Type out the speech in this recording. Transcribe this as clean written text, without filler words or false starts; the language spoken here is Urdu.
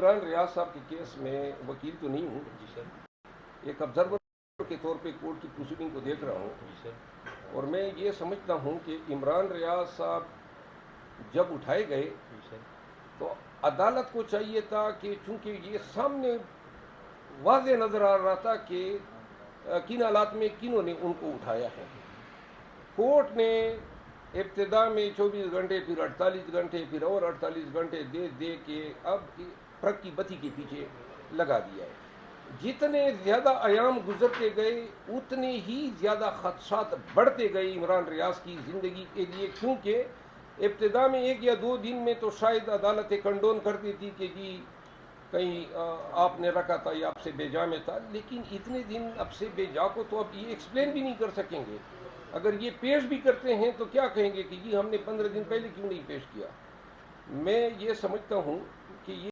عمران ریاض صاحب کے کیس میں وکیل تو نہیں ہوں جی سر. ایک آبزرور کے طور پہ کورٹ کی پروسیڈنگ کو دیکھ رہا ہوں جی سر. اور میں یہ سمجھتا ہوں کہ عمران ریاض صاحب جب اٹھائے گئے جی سر. تو عدالت کو چاہیے تھا کہ چونکہ یہ سامنے واضح نظر آ رہا تھا کہ کن حالات میں کنہوں نے ان کو اٹھایا ہے. کورٹ نے ابتدا میں 24 گھنٹے پھر 48 گھنٹے پھر اور 48 گھنٹے دے کے اب ٹرک کی بتی کے پیچھے لگا دیا ہے. جتنے زیادہ ایام گزرتے گئے اتنے ہی زیادہ خدشات بڑھتے گئے عمران ریاض کی زندگی کے لیے، کیونکہ ابتدا میں 1 یا 2 دن میں تو شاید عدالتیں کنڈون کرتی تھی کہ جی کہیں آپ نے رکھا تھا یا آپ سے بے جا میں تھا، لیکن اتنے دن اب سے بے جا کو تو اب یہ ایکسپلین بھی نہیں کر سکیں گے. اگر یہ پیش بھی کرتے ہیں تو کیا کہیں گے کہ جی ہم نے 15 دن پہلے کیوں نہیں پیش کیا. میں یہ سمجھتا ہوں کہ یہ